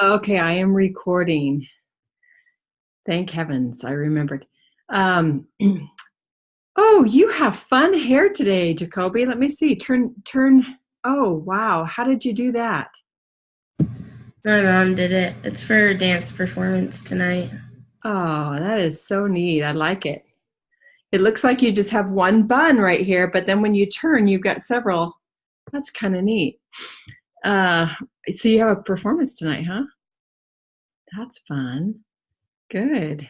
Okay, I am recording. Thank heavens, I remembered. Um, oh, you have fun hair today, Jacoby. Let me see. Turn. Oh, wow. How did you do that? My mom did it. It's for a dance performance tonight. Oh, that is so neat. I like it. It looks like you just have one bun right here, but then when you turn, you've got several. That's kind of neat. Uh, so you have a performance tonight, huh? That's fun. Good.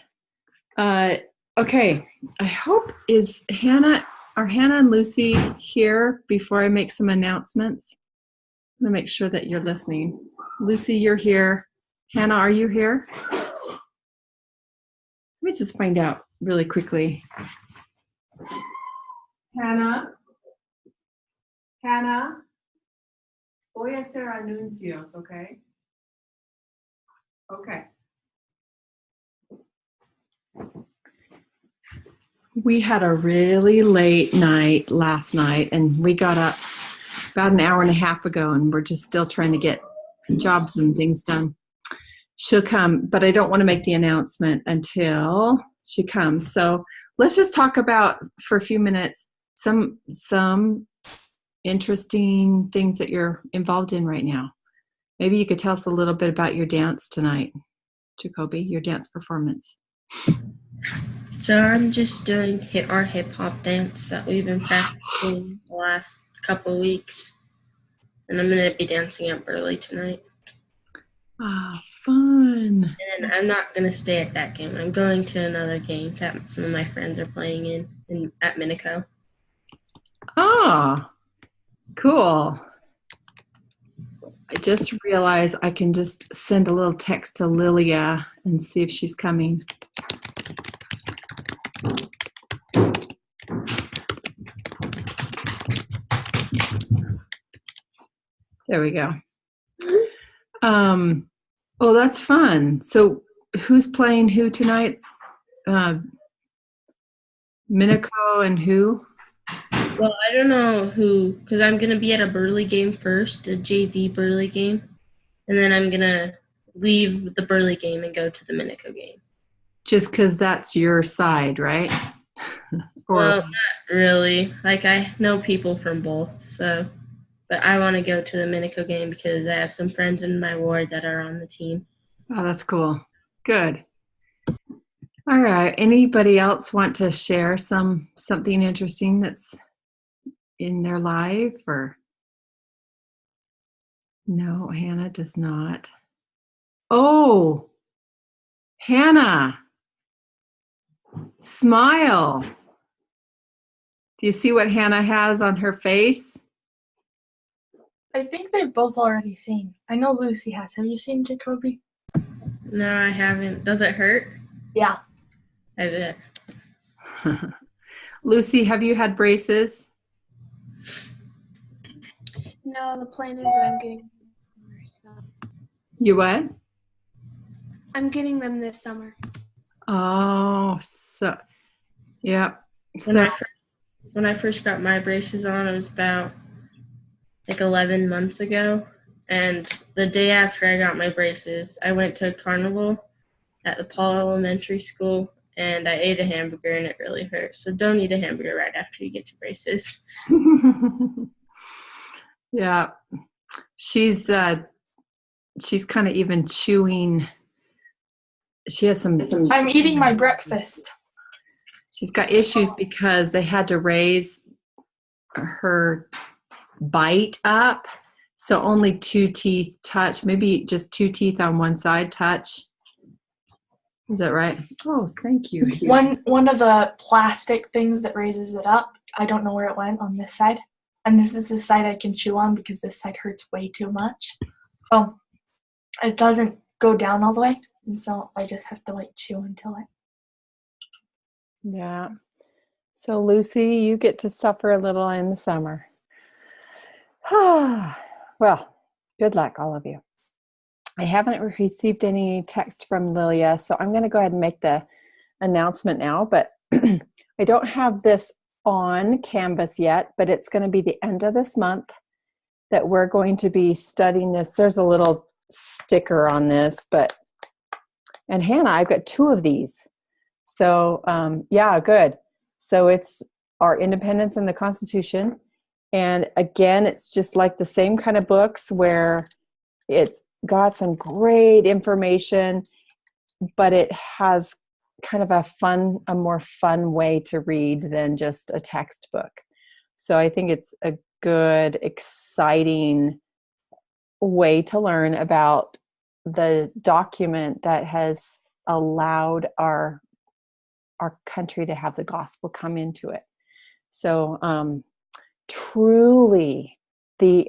Uh, okay. I hope are Hannah and Lucy here before I make some announcements? I'm gonna make sure that you're listening. Lucy, you're here. Hannah, are you here? Let me just find out really quickly. Hannah, Hannah, voy a hacer anuncios, okay? Okay. We had a really late night last night, and we got up about an hour and a half ago, and we're just still trying to get jobs and things done. She'll come, but I don't want to make the announcement until she comes. So let's just talk about for a few minutes some interesting things that you're involved in right now. Maybe you could tell us a little bit about your dance tonight, Jacoby, your dance performance. So I'm just doing our hip hop dance that we've been practicing the last couple weeks, and I'm gonna be dancing up early tonight. Ah, fun. And I'm not gonna stay at that game. I'm going to another game that some of my friends are playing in at Minico. Ah, cool. I just realized I can just send a little text to Lilia and see if she's coming. There we go. Oh, that's fun. So who's playing who tonight? Minico and who? Well, I don't know who, because I'm gonna be at a Burley game first, a JV Burley game, and then I'm gonna leave the Burley game and go to the Minico game. Just because that's your side, right? Or Well, not really. Like, I know people from both, so. But I want to go to the Minico game because I have some friends in my ward that are on the team. oh, that's cool. Good. All right. Anybody else want to share something interesting that's in their life or no, Hannah does not. Oh, Hannah, smile. Do you see what Hannah has on her face? I think they've both already seen. I know Lucy has. Have you seen Jacoby? No, I haven't. Does it hurt? Yeah. I bet. Lucy, have you had braces? No, the plan is that I'm getting You what? I'm getting them this summer. Oh, so yeah. When So when I first got my braces on, it was about like 11 months ago. And the day after I got my braces, I went to a carnival at the Paul Elementary School, and I ate a hamburger, and it really hurt. So don't eat a hamburger right after you get your braces. yeah. She's kind of even chewing. She has some I'm eating my breakfast. she's got issues because they had to raise her bite up. So only two teeth touch, maybe just two teeth on one side touch. Is that right? Oh, thank you. One of the plastic things that raises it up, I don't know where it went on this side. And this is the side I can chew on because this side hurts way too much. So it doesn't go down all the way. And so I just have to like chew until it. Yeah. So Lucy, you get to suffer a little in the summer. Well, good luck, all of you. I haven't received any text from Lilia, so I'm going to go ahead and make the announcement now, but I don't have this on Canvas yet, but it's going to be the end of this month that we're going to be studying this. There's a little sticker on this, and Hannah, I've got 2 of these. So yeah, good. So it's our independence and the Constitution. And again, it's just like the same kind of books where it's got some great information, but it has kind of a more fun way to read than just a textbook. So I think it's a good, exciting way to learn about the document that has allowed our country to have the gospel come into it. So truly, the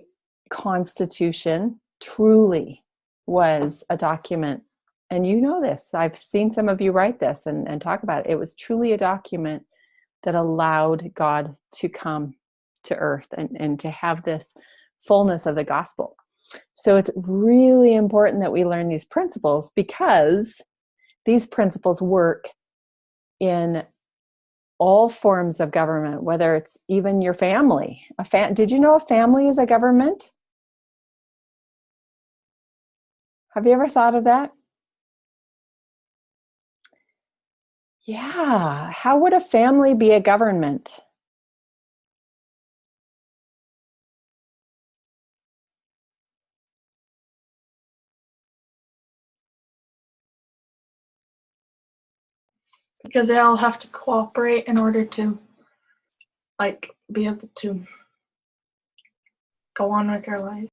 Constitution truly was a document. And you know this. I've seen some of you write this and talk about it. It was truly a document that allowed God to come to earth and to have this fullness of the gospel. So it's really important that we learn these principles, because these principles work in all forms of government, whether it's even your family. Did you know a family is a government? Have you ever thought of that? Yeah. How would a family be a government? Because they all have to cooperate in order to, like, be able to go on with their life.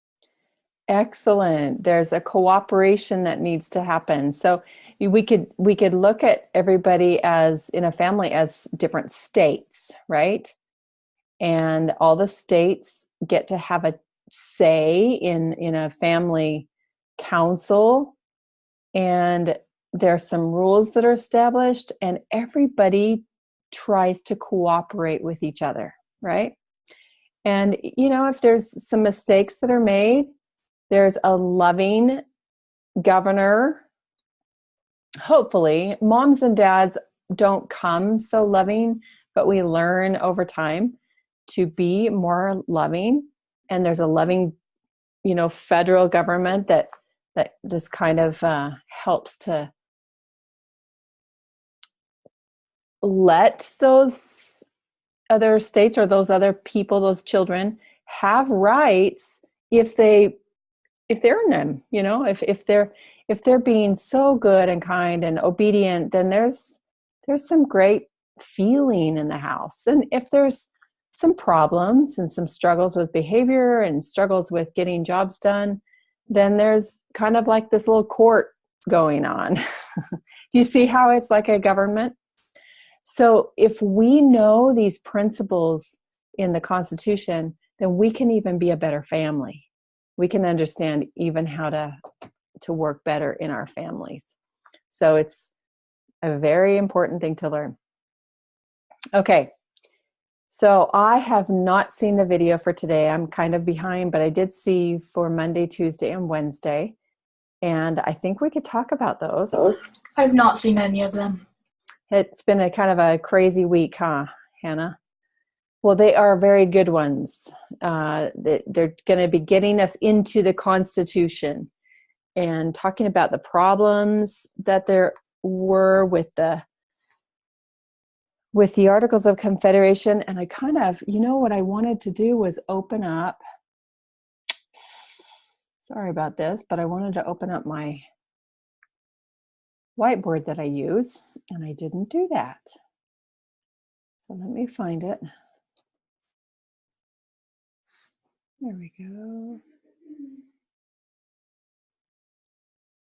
Excellent. There's a cooperation that needs to happen. So we could look at everybody as in a family as different states, right? And all the states get to have a say in a family council, and there's some rules that are established, and everybody tries to cooperate with each other, right? And if there's some mistakes that are made, there's a loving governor. Hopefully, moms and dads don't come so loving, but we learn over time to be more loving. And there's a loving, federal government that just kind of helps to let those other states or those other people, those children, have rights if they earn them. If they're being so good and kind and obedient, then there's some great feeling in the house. And if there's some problems and some struggles with behavior and struggles with getting jobs done, then there's kind of like this little court going on. Do you see how it's like a government? So if we know these principles in the Constitution, then we can even be a better family. We can understand even how to work better in our families. So it's a very important thing to learn. Okay. So I have not seen the video for today. I'm kind of behind, but I did see for Monday, Tuesday, and Wednesday. And I think we could talk about those. I've not seen any of them. It's been a kind of a crazy week, huh, Hannah? Well, they are very good ones. They're going to be getting us into the Constitution and talking about the problems that there were with the Articles of Confederation. And I kind of, what I wanted to do was open up, sorry about this, but I wanted to open up my whiteboard that I use, and I didn't do that. So let me find it. There we go.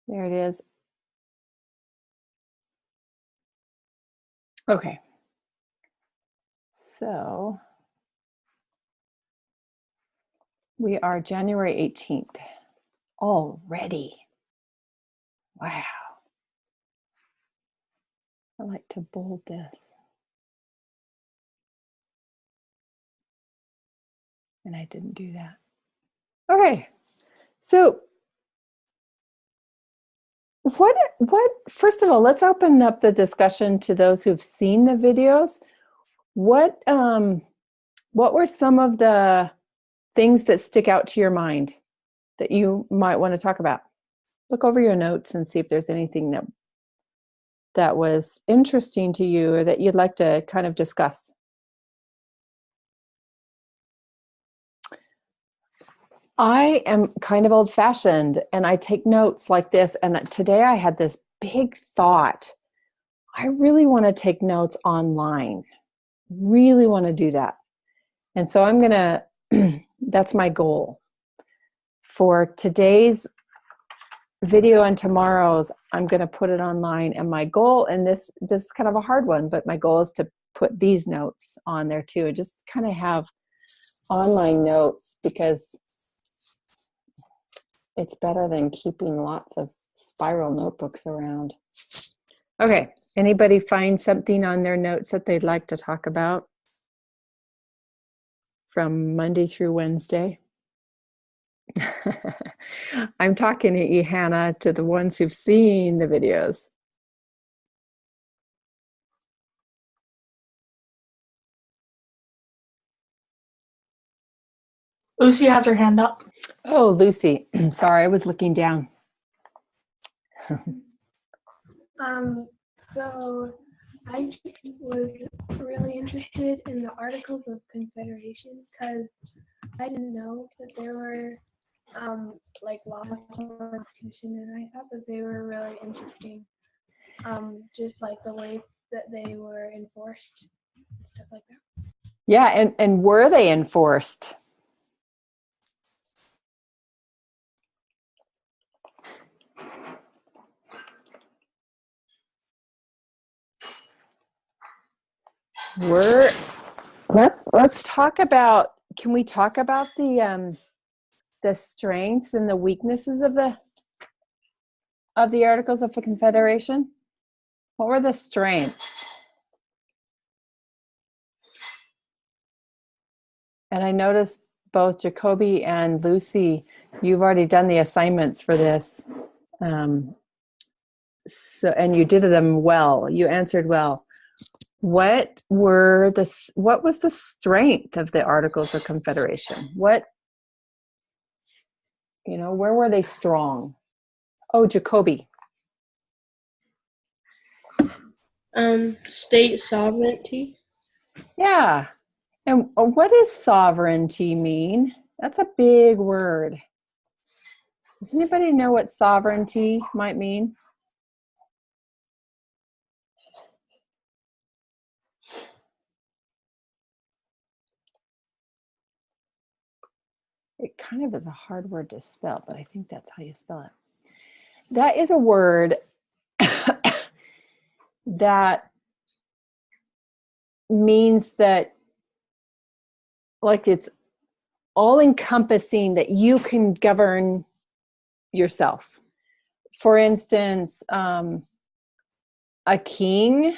There it is. Okay. So we are January 18th already. Wow. I like to bold this. And I didn't do that. Okay. So what first of all, let's open up the discussion to those who've seen the videos. What were some of the things that stick out to your mind that you might want to talk about? look over your notes and see if there's anything that was interesting to you or that you'd like to kind of discuss. I am kind of old-fashioned and I take notes like this. And today I had this big thought. I really want to take notes online. Really want to do that. And so I'm going to, that's my goal. For today's video and tomorrow's, I'm going to put it online. And my goal, and this is kind of a hard one, but my goal is to put these notes on there too, and just kind of have online notes, because it's better than keeping lots of spiral notebooks around. Okay, anybody find something on their notes that they'd like to talk about from Monday through Wednesday? I'm talking to you, Hannah, to the ones who've seen the videos. Lucy has her hand up. Oh, Lucy. Sorry, I was looking down. So I was really interested in the Articles of Confederation because I didn't know that there were like laws in the Constitution, and I thought that they were really interesting. Just like the ways that they were enforced and stuff like that. Yeah, and were they enforced? Let's talk about, can we talk about the strengths and the weaknesses of the Articles of Confederation? What were the strengths? And I noticed both Jacoby and Lucy, you've already done the assignments for this. So, and you did them well. You answered well. What was the strength of the Articles of Confederation? Where were they strong? Oh, Jacoby. State sovereignty. Yeah. And what does sovereignty mean? That's a big word. Does anybody know what sovereignty might mean? It kind of is a hard word to spell, but I think that's how you spell it. That is a word that means that, like, it's all encompassing, that you can govern yourself. For instance, a king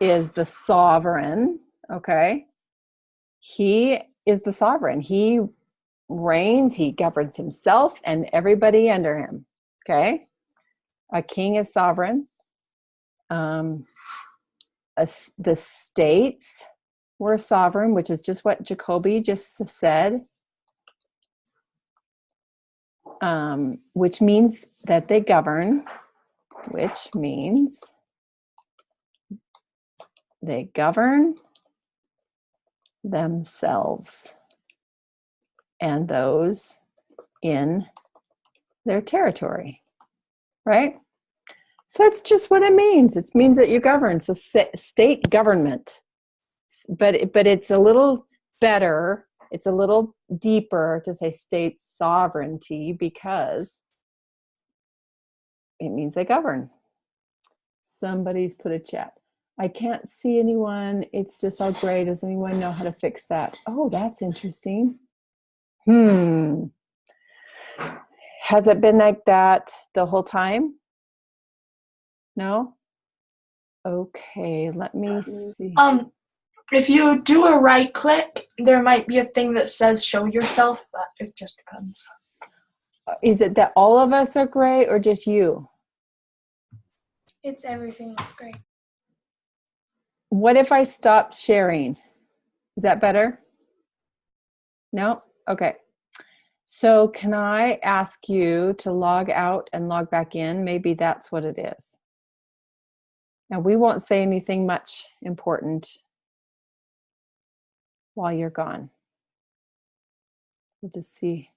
is the sovereign, okay? He is the sovereign. He reigns, he governs himself and everybody under him, okay? A king is sovereign. The states were sovereign, which is just what Jacoby just said, which means that they govern, which means they govern themselves and those in their territory, right? So that's just what it means. It means that you govern. So state government, but it's a little better. It's a little deeper to say state sovereignty, because it means they govern. Somebody's put a chat. I can't see anyone. It's just all gray. Does anyone know how to fix that? Oh, that's interesting. Has it been like that the whole time? No? Okay, let me see. If you do a right click, there might be a thing that says show yourself, but it just depends. Is it that all of us are gray or just you? It's everything that's great. What if I stopped sharing? Is that better? No? Okay. So can I ask you to log out and log back in? Maybe that's what it is. Now, we won't say anything much important while you're gone. We'll just see.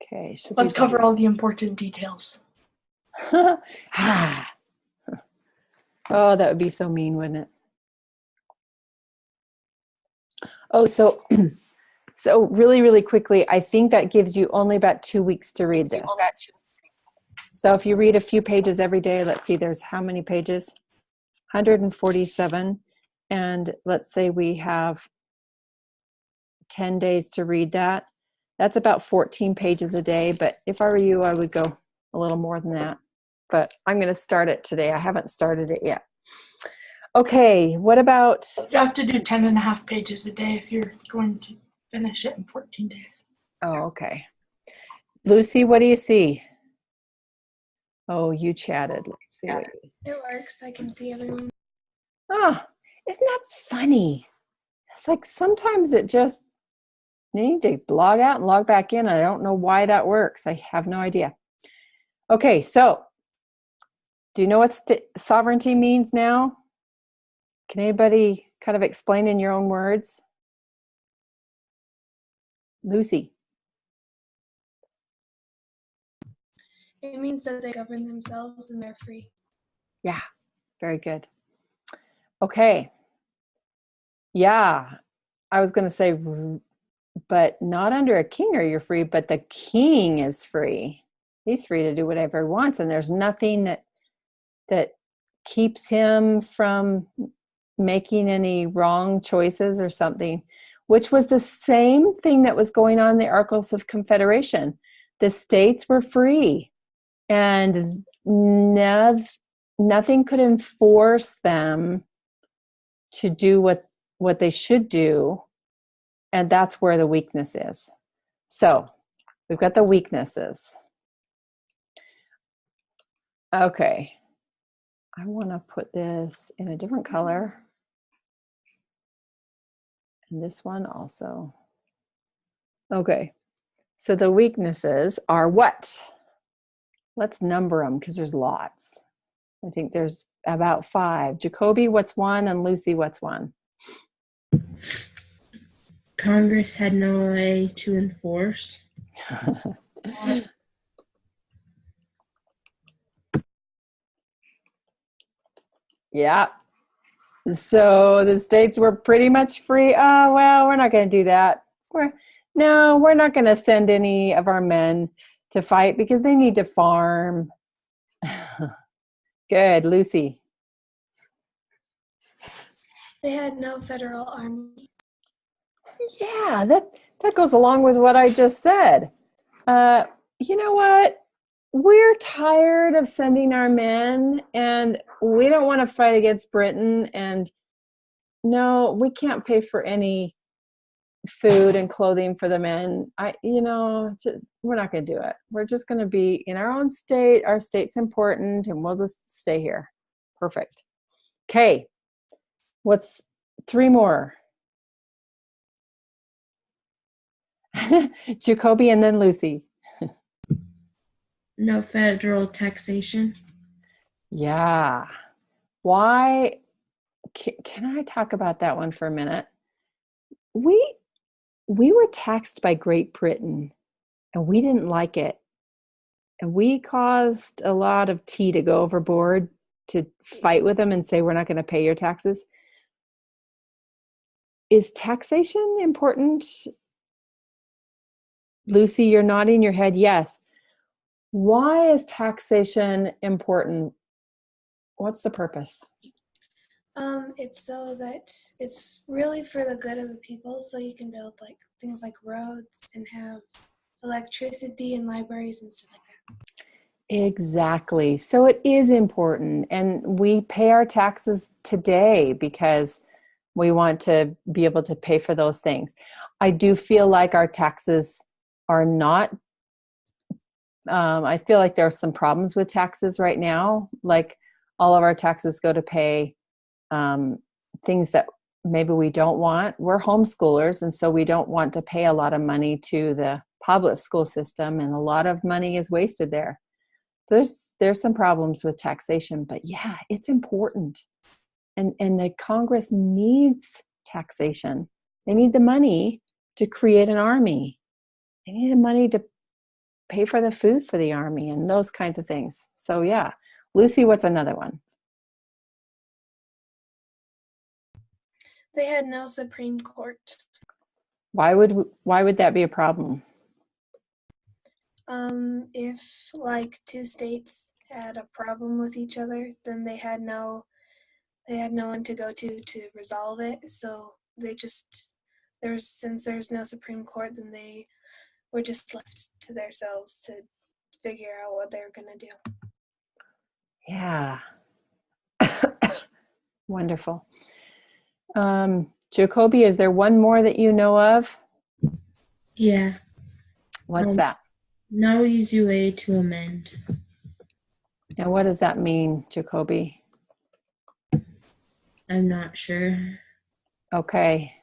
Okay. Let's cover all the important details. Oh, that would be so mean, wouldn't it? Oh, so really, really quickly, I think that gives you only about 2 weeks to read this. So if you read a few pages every day, let's see, there's how many pages? 147. And let's say we have 10 days to read that. That's about 14 pages a day. But if I were you, I would go a little more than that. But I'm going to start it today. I haven't started it yet. Okay, what about... You have to do 10.5 pages a day if you're going to finish it in 14 days. Oh, okay. Lucy, what do you see? Oh, you chatted. Let's see. What you... It works. I can see everyone. Oh, isn't that funny? It's like sometimes it just, you need to log out and log back in. I don't know why that works. I have no idea. Okay, so do you know what sovereignty means now? Can anybody kind of explain in your own words? Lucy. It means that they govern themselves and they're free. Yeah, very good. Okay. Yeah, I was going to say, but not under a king are you free, but the king is free. He's free to do whatever he wants, and there's nothing that keeps him from making any wrong choices or something, which was the same thing that was going on in the Articles of Confederation. The states were free, and nothing could enforce them to do what they should do, and that's where the weakness is. So we've got the weaknesses. Okay, I want to put this in a different color, and this one also. Okay, so the weaknesses are what? Let's number them because there's lots. I think there's about 5. Jacoby, what's 1? And Lucy, what's 1? Congress had no way to enforce. Yeah. So the states were pretty much free. Oh, well, we're not going to do that. We're not going to send any of our men to fight because they need to farm. Good. Lucy. They had no federal army. Yeah, that goes along with what I just said. You know what? We're tired of sending our men, and we don't want to fight against Britain. And no, we can't pay for any food and clothing for the men. We're not going to do it. We're just going to be in our own state. Our state's important, and we'll just stay here. Perfect. Okay. What's 3 more? Jacoby and then Lucy. No federal taxation. Yeah. Why? Can I talk about that one for a minute? We were taxed by Great Britain, and we didn't like it. And we caused a lot of tea to go overboard to fight with them and say, we're not going to pay your taxes. Is taxation important? Lucy, you're nodding your head yes. Why is taxation important? What's the purpose? It's so that it's really for the good of the people, so you can build like things like roads and have electricity and libraries and stuff like that. Exactly. So it is important, and we pay our taxes today because we want to be able to pay for those things. I do feel like our taxes are not, I feel like there are some problems with taxes right now. Like all of our taxes go to pay things that maybe we don't want, we're homeschoolers, and so we don't want to pay a lot of money to the public school system, and a lot of money is wasted there. So there's some problems with taxation, but yeah, it's important. And the Congress needs taxation. They need the money to create an army. They need the money to pay for the food for the army and those kinds of things. So yeah. Lucy, what's another one? They had no Supreme Court. Why would that be a problem? If like two states had a problem with each other, then they had no one to go to resolve it. So since there's no Supreme Court, then they were just left to themselves to figure out what they were gonna do. Yeah. Wonderful. Jacoby, is there one more that you know of? Yeah. What's that? No easy way to amend. And what does that mean, Jacoby? I'm not sure. Okay.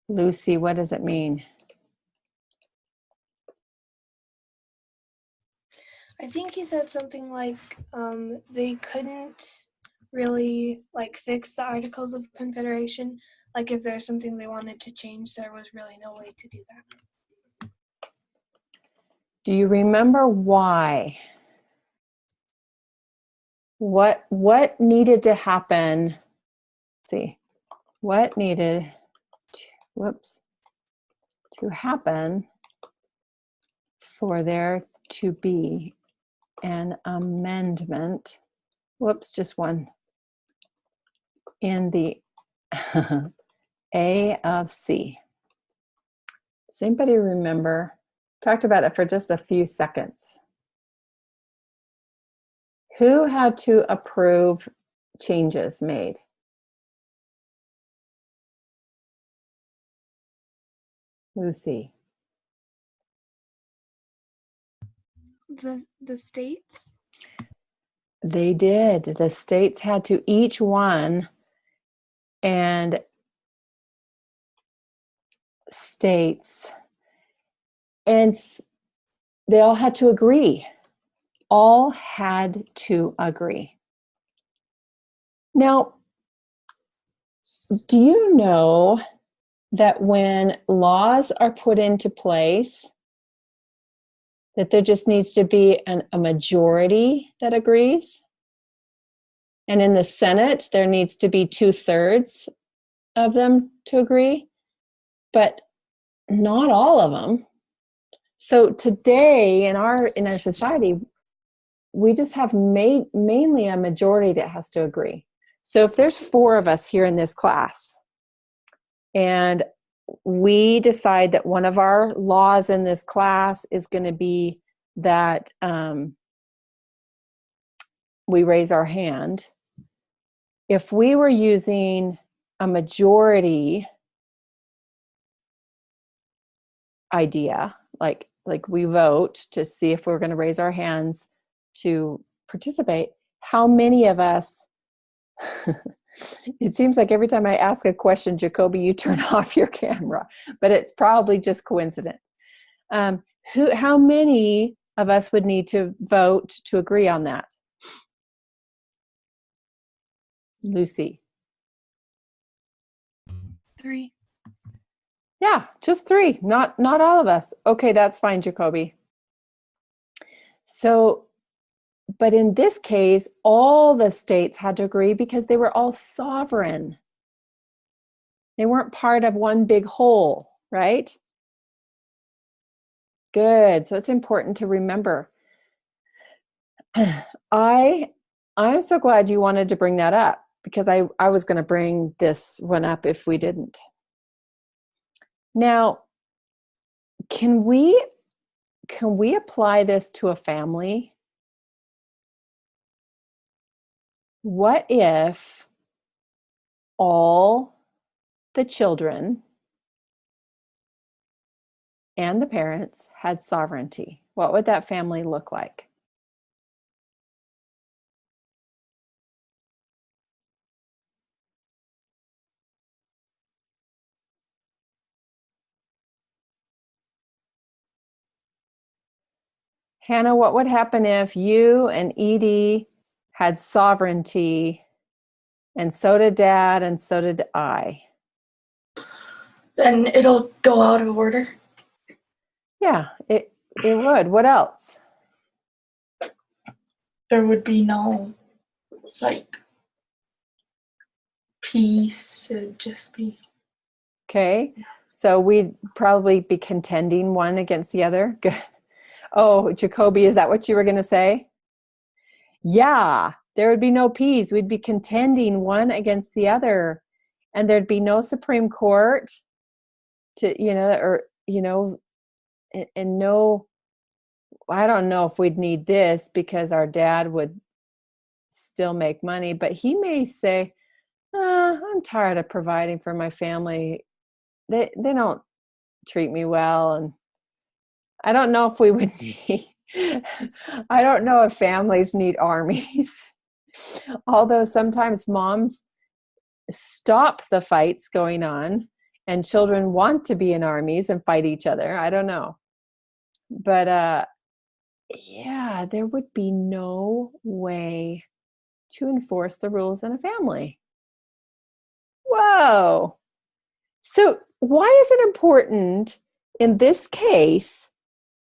Lucy, what does it mean? I think he said something like they couldn't really like fix the Articles of Confederation. Like if there's something they wanted to change, there was really no way to do that. Do you remember why? What needed to happen? Let's see, what needed to happen for there to be an amendment? Just one in the A of C. Does anybody remember? Talked about it for just a few seconds. Who had to approve changes made? Lucy. The states? They did. The states had to, each one, and states, and they all had to agree. All had to agree. Now, do you know that when laws are put into place, that there just needs to be a majority that agrees? And in the Senate, there needs to be 2/3 of them to agree, but not all of them. So today in our society, we just have mainly a majority that has to agree. So if there's 4 of us here in this class, and we decide that one of our laws in this class is going to be that we raise our hand. If we were using a majority idea, like we vote to see if we're going to raise our hands to participate, how many of us it seems like every time I ask a question, Jacoby, you turn off your camera, but it's probably just coincident. How many of us would need to vote to agree on that? Lucy. 3. Yeah, just 3, not all of us. Okay, that's fine, Jacoby. So, but in this case, all the states had to agree because they were all sovereign. They weren't part of one big whole, right? Good. So it's important to remember. I'm so glad you wanted to bring that up, because I was going to bring this one up if we didn't. Now, can we apply this to a family? What if all the children and the parents had sovereignty? What would that family look like? Hannah, what would happen if you and Edie had sovereignty, and so did Dad, and so did I? Then it'll go out of order. Yeah, it would. What else? There would be no, like, peace. It'd just be. Okay, so we'd probably be contending one against the other. Good. Oh, Jacoby, is that what you were going to say? Yeah, there would be no peace. We'd be contending one against the other, and there'd be no Supreme Court to, and no, I don't know if we'd need this because our dad would still make money, but he may say, I'm tired of providing for my family. They don't treat me well, and I don't know if we would need, I don't know if families need armies. Although sometimes moms stop the fights going on and children want to be in armies and fight each other. I don't know. But yeah, there would be no way to enforce the rules in a family. Whoa. So why is it important in this case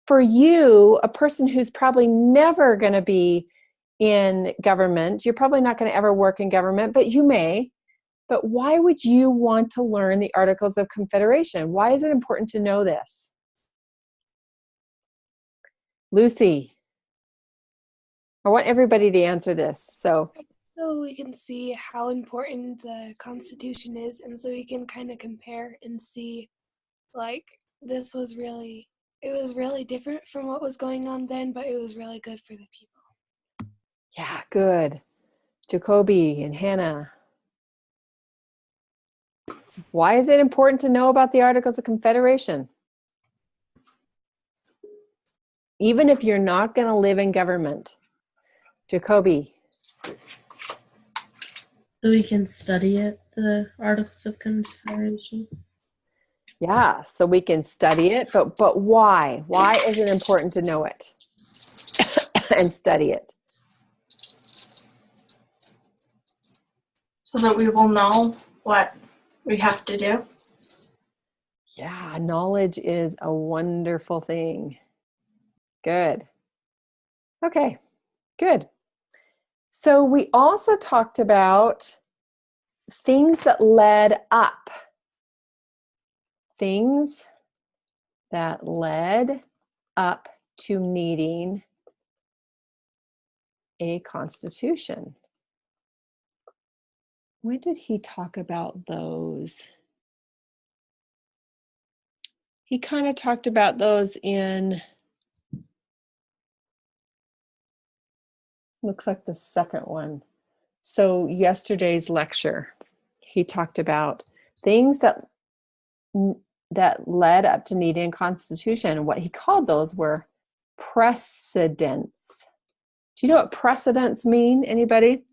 for you, a person who's probably never going to be in government, you're probably not going to ever work in government, but you may, but why would you want to learn the Articles of Confederation? Why is it important to know this? Lucy, I want everybody to answer this. So we can see how important the Constitution is, and so we can kind of compare and see, like, it was really different from what was going on then, but it was really good for the people. Yeah, good. Jacoby and Hannah. Why is it important to know about the Articles of Confederation? Even if you're not going to live in government. Jacoby. So we can study it, the Articles of Confederation. Yeah, so we can study it, but why? Why is it important to know it and study it? So that we will know what we have to do. Yeah, knowledge is a wonderful thing. Good. Okay, good. So we also talked about things that led up. Things that led up to needing a constitution. When did he talk about those? He kind of talked about those in, looks like the second one. So yesterday's lecture, he talked about things that led up to needing a constitution. What he called those were precedents. Do you know what precedents mean? Anybody?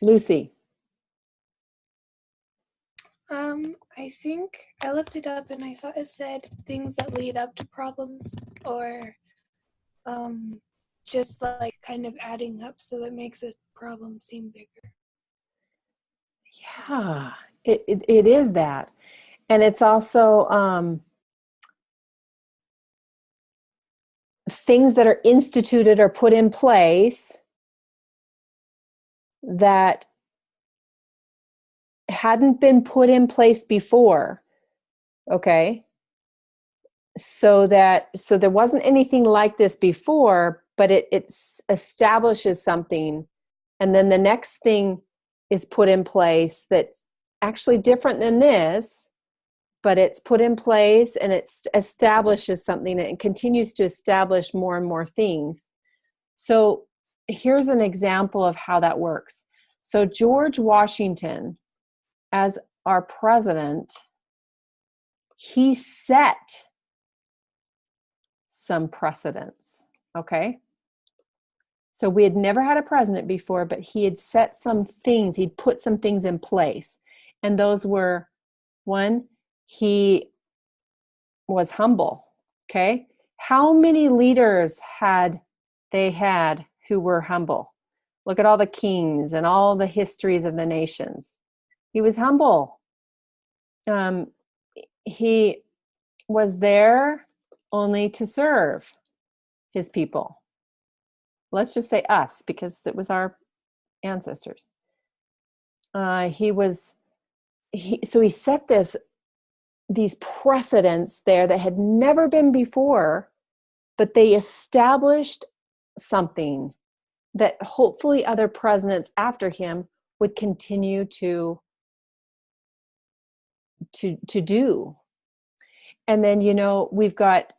Lucy. I think I looked it up and I thought it said things that lead up to problems, or just like kind of adding up so that makes a problem seem bigger. Yeah, it is that. And it's also things that are instituted or put in place that hadn't been put in place before. Okay. So there wasn't anything like this before, but it establishes something. And then the next thing is put in place that's actually different than this, but it's put in place and it establishes something and it continues to establish more and more things. So here's an example of how that works. So George Washington, as our president, he set some precedents, okay? So we had never had a president before, but he had set some things, he'd put some things in place. And those were, one, he was humble, Okay. How many leaders had they had who were humble? Look at all the kings and all the histories of the nations. He was humble. He was there only to serve his people. Let's just say us, because it was our ancestors. So he set these precedents there that had never been before, but they established something that hopefully other presidents after him would continue to do. And then, we've got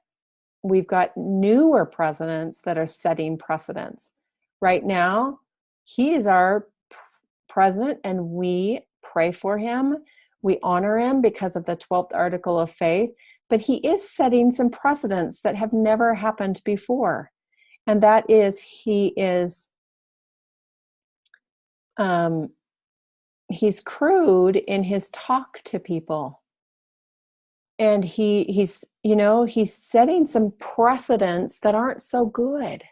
newer presidents that are setting precedents. Right now, he is our president, and we pray for him. We honor him because of the 12th article of faith, but he is setting some precedents that have never happened before. And that is, he's crude in his talk to people. And he's setting some precedents that aren't so good.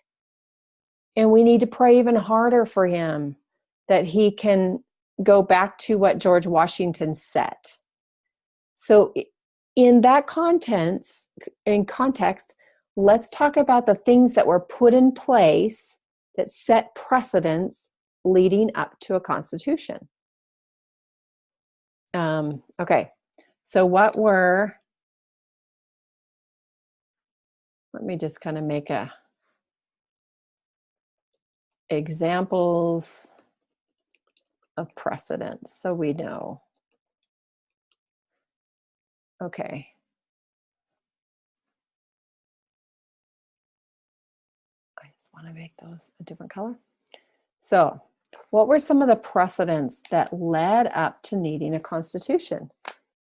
And we need to pray even harder for him, that he can go back to what George Washington set. So in that context, let's talk about the things that were put in place that set precedents leading up to a constitution. Okay, so let me just kind of make examples of precedents so we know. Okay. I just want to make those a different color. So, what were some of the precedents that led up to needing a constitution?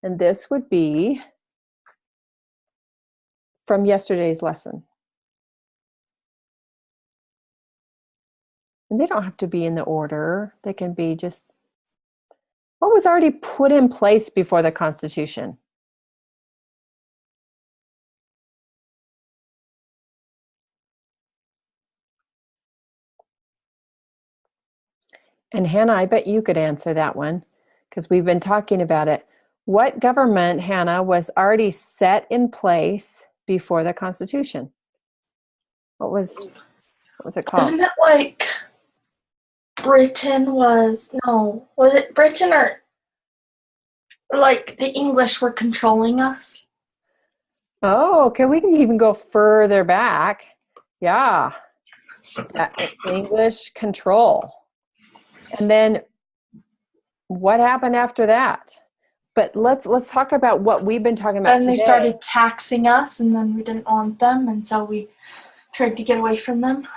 And this would be from yesterday's lesson. And they don't have to be in the order. They can be just what was already put in place before the Constitution. And Hannah, I bet you could answer that one because we've been talking about it. What government, Hannah, was already set in place before the Constitution? What was it called? Isn't it like Britain was it Britain or like the English were controlling us? Oh, okay, we can even go further back. Yeah, English control. And then what happened after that? But let's talk about what we've been talking about Then today. they started taxing us, and then we didn't want them, and so we tried to get away from them.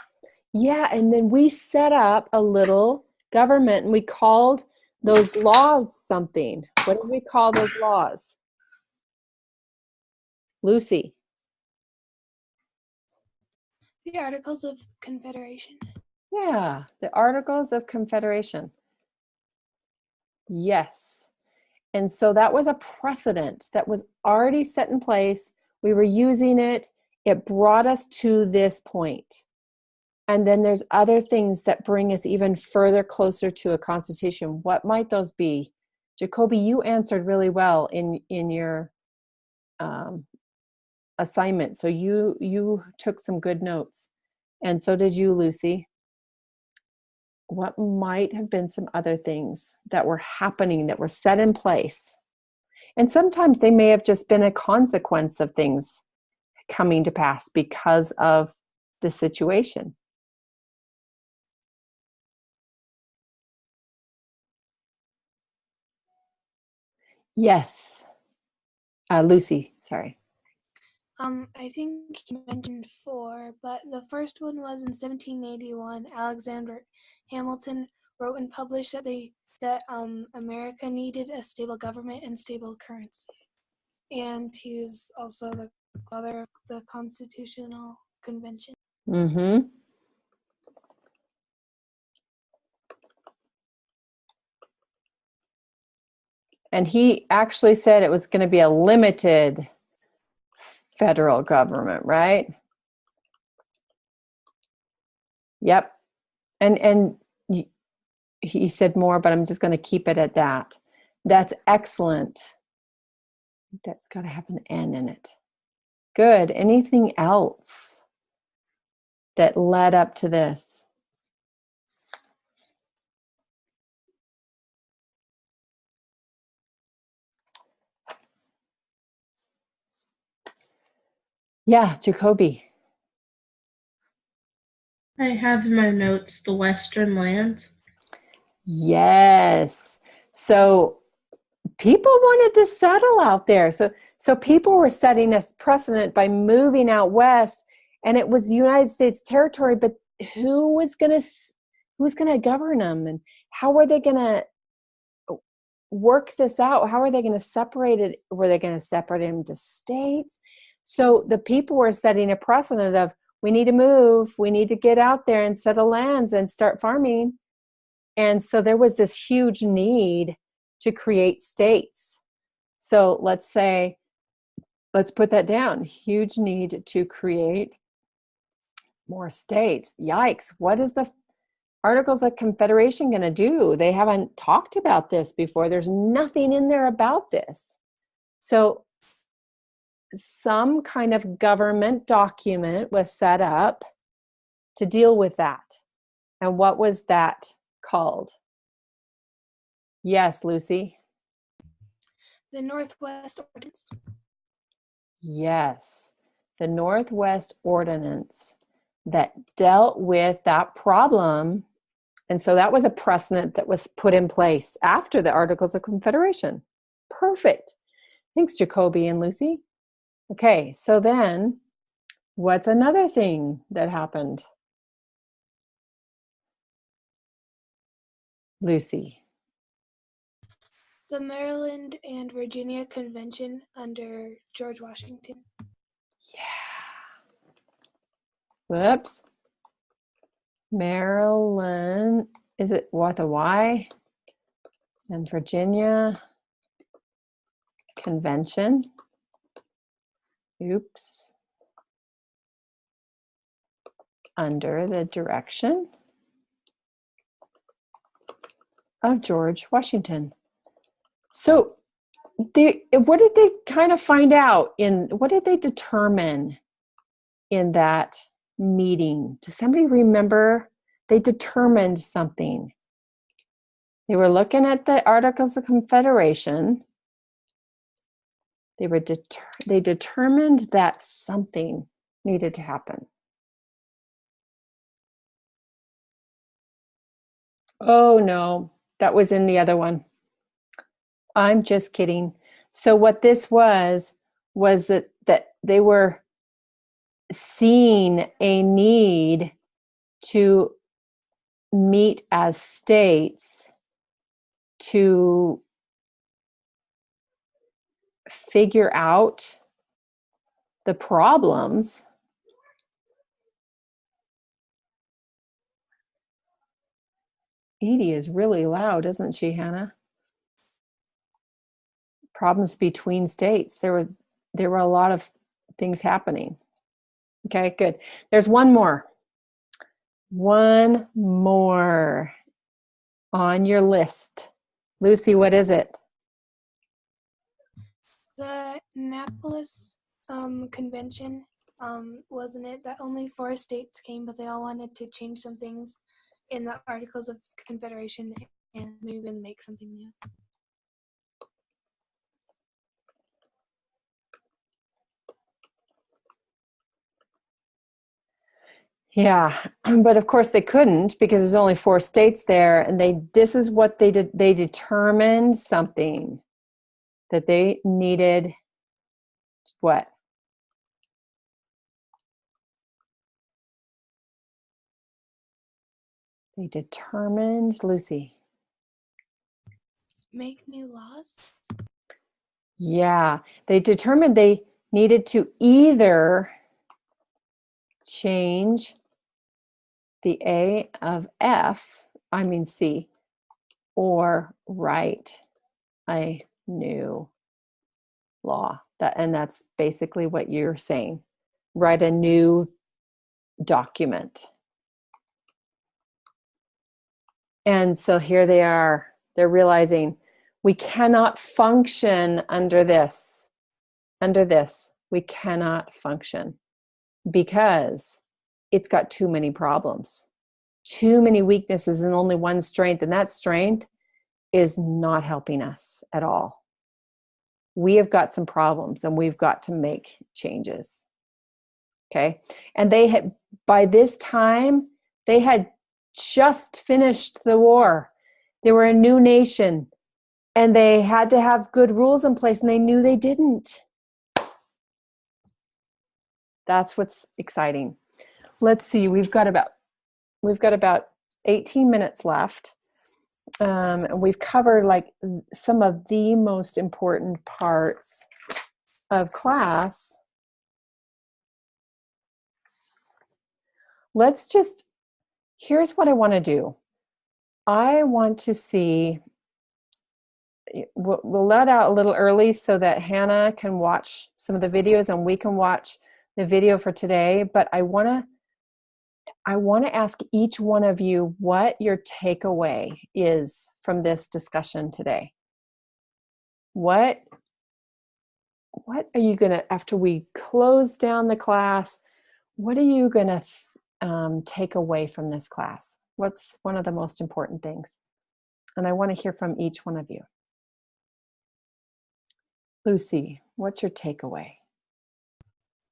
Yeah, and then we set up a little government, and we called those laws something. What did we call those laws? Lucy. The Articles of Confederation. Yeah, the Articles of Confederation. Yes. And so that was a precedent that was already set in place. We were using it. It brought us to this point. And then there's other things that bring us even further closer to a constitution. What might those be? Jacoby, you answered really well in your assignment. So you took some good notes. And so did you, Lucy. What might have been some other things that were happening that were set in place? And sometimes they may have just been a consequence of things coming to pass because of the situation. Yes. Lucy, sorry. I think you mentioned 4, but the first one was in 1781. Alexander Hamilton wrote and published that America needed a stable government and stable currency. And he was also the father of the Constitutional Convention. Mm-hmm. And he actually said it was going to be a limited federal government, right? Yep. And he said more, but I'm just going to keep it at that. That's excellent. That's got to have an N in it. Good. Anything else that led up to this? Yeah, Jacoby. I have in my notes the Western lands. Yes. So people wanted to settle out there. So people were setting a precedent by moving out west, and it was United States territory, but who was going to govern them, and how were they going to work this out? How are they going to separate it? Were they going to separate it into states? So the people were setting a precedent of, we need to move, we need to get out there and settle lands and start farming. And so there was this huge need to create states. So let's put that down. Huge need to create more states. Yikes. What is the Articles of Confederation going to do? They haven't talked about this before. There's nothing in there about this. So some kind of government document was set up to deal with that. And what was that called? Yes, Lucy. The Northwest Ordinance. Yes, the Northwest Ordinance that dealt with that problem. And so that was a precedent that was put in place after the Articles of Confederation. Perfect. Thanks, Jacoby and Lucy. Okay, so then what's another thing that happened? Lucy. The Maryland and Virginia Convention under George Washington. Yeah. Whoops. Maryland, is it what, a Y? And Virginia Convention. Oops. Under the direction of George Washington. So what did they kind of find out what did they determine in that meeting? Does somebody remember? They determined something. They were looking at the Articles of Confederation. They determined that something needed to happen. Oh no, that was in the other one. I'm just kidding. So what this was that they were seeing a need to meet as states to figure out the problems Edie is really loud, isn't she, Hannah? Problems between states. There were a lot of things happening. Okay, good. There's one more. One more on your list. Lucy, what is it? The Annapolis Convention, wasn't it that only 4 states came, but they all wanted to change some things in the Articles of Confederation and maybe even make something new? Yeah, but of course they couldn't because there's only 4 states there, and this is what they did. They determined something that they needed. What? They determined, Lucy. Make new laws? Yeah, they determined they needed to either change the A of C, or write a new law. And that's basically what you're saying. Write a new document. And so here they are. They're realizing we cannot function under this. Under this, we cannot function because it's got too many problems, too many weaknesses, and only one strength. And that strength is not helping us at all. We have got some problems and we've got to make changes. Okay. And they had, by this time, they had just finished the war. They were a new nation and they had to have good rules in place, and they knew they didn't. That's what's exciting. Let's see, we've got about 18 minutes left. And we've covered like some of the most important parts of class. Here's what I want to do. I want to see, we'll let out a little early so that Hannah can watch some of the videos and we can watch the video for today, but I want to ask each one of you what your takeaway is from this discussion today. What are you going to, after we close down the class, what are you going to take away from this class? What's one of the most important things? And I want to hear from each one of you. Lucy, what's your takeaway?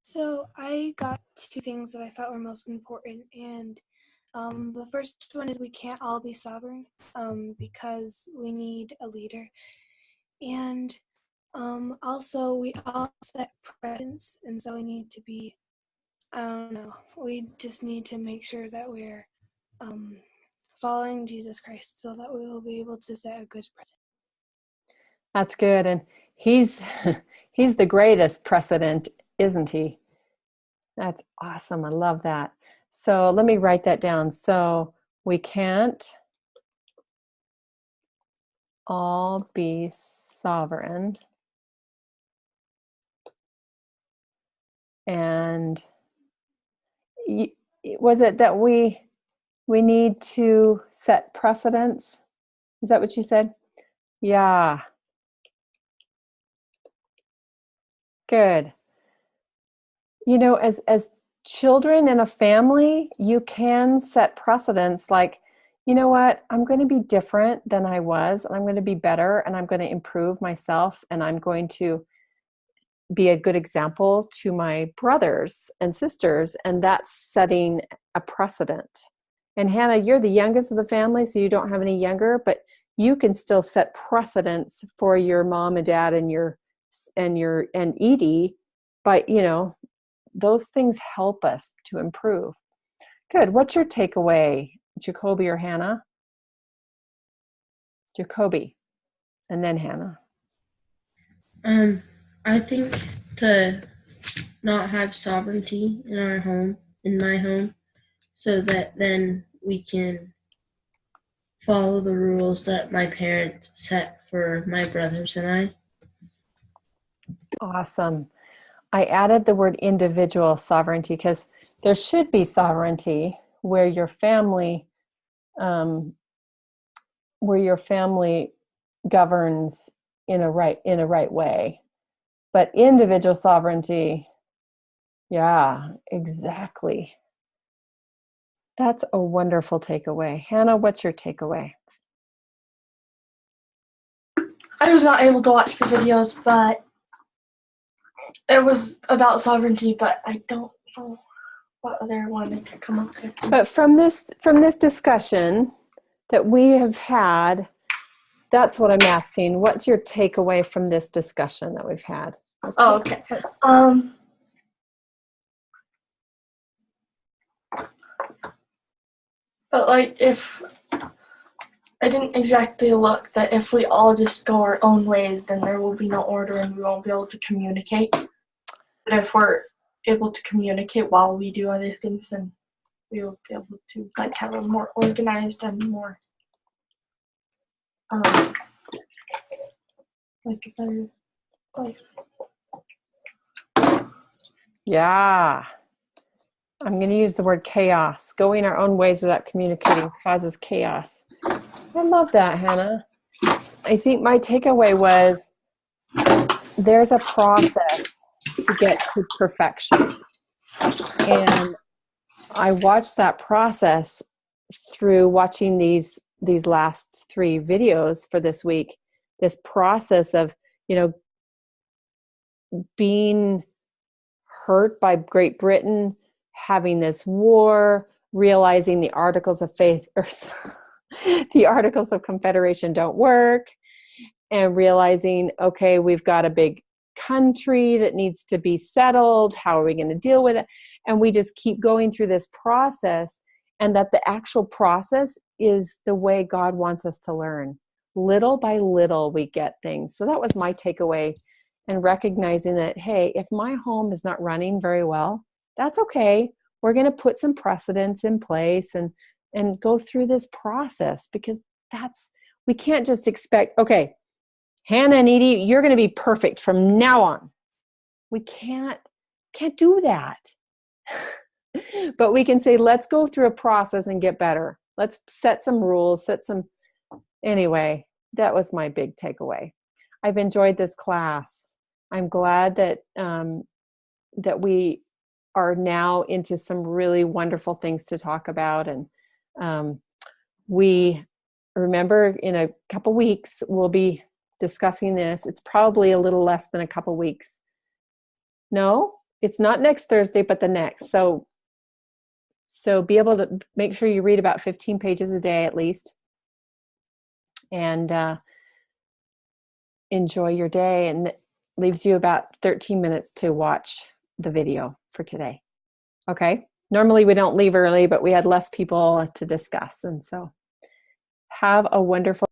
So I got two things that I thought were most important, and the first one is we can't all be sovereign because we need a leader, and also we all set precedents, and so we need to be, I don't know, we just need to make sure that we're following Jesus Christ so that we will be able to set a good precedent. That's good, and he's the greatest precedent, isn't he? That's awesome. I love that. So let me write that down. So we can't all be sovereign. And was it that we need to set precedents? Is that what you said? Yeah. Good. You know, as children in a family, you can set precedents like, you know what, I'm going to be different than I was, and I'm going to be better, and I'm going to improve myself, and I'm going to be a good example to my brothers and sisters, and that's setting a precedent. And Hannah, you're the youngest of the family, so you don't have any younger, but you can still set precedents for your mom and dad and Edie, but you know, those things help us to improve. Good. What's your takeaway, Jacoby or Hannah? Jacoby, and then Hannah. I think to not have sovereignty in our home, in my home, so that then we can follow the rules that my parents set for my brothers and I. Awesome. I added the word individual sovereignty because there should be sovereignty where your family governs in a right way. But individual sovereignty, yeah, exactly. That's a wonderful takeaway. Hannah, what's your takeaway? I was not able to watch the videos, but it was about sovereignty, but I don't know what other one I could come up with. But from this discussion that we have had, that's what I'm asking. What's your takeaway from this discussion that we've had? Oh, okay. But like, if I didn't exactly look that if we all just go our own ways, then there will be no order and we won't be able to communicate. But if we're able to communicate while we do other things, then we will be able to like have a more organized and more like a better life. Yeah. I'm going to use the word chaos. Going our own ways without communicating causes chaos. I love that, Hannah. I think my takeaway was there's a process to get to perfection. And I watched that process through watching these last 3 videos for this week. This process of, being hurt by Great Britain, having this war, realizing the Articles of Faith or the Articles of Confederation don't work, and realizing, okay, we've got a big country that needs to be settled. How are we going to deal with it? And we just keep going through this process, and that the actual process is the way God wants us to learn. Little by little, we get things. So that was my takeaway, and recognizing that, hey, if my home is not running very well, that's okay. We're going to put some precedents in place and go through this process, because we can't just expect, okay, Hannah and Edie, you're going to be perfect from now on. We can't do that. But we can say, let's go through a process and get better. Let's set some rules, anyway, that was my big takeaway. I've enjoyed this class. I'm glad that that we are now into some really wonderful things to talk about. And we remember in a couple weeks, we'll be discussing this. It's probably a little less than a couple weeks. No, it's not next Thursday, but the next. So be able to make sure you read about 15 pages a day at least, and enjoy your day. And it leaves you about 13 minutes to watch the video for today. Okay. Normally we don't leave early, but we had less people to discuss. And so have a wonderful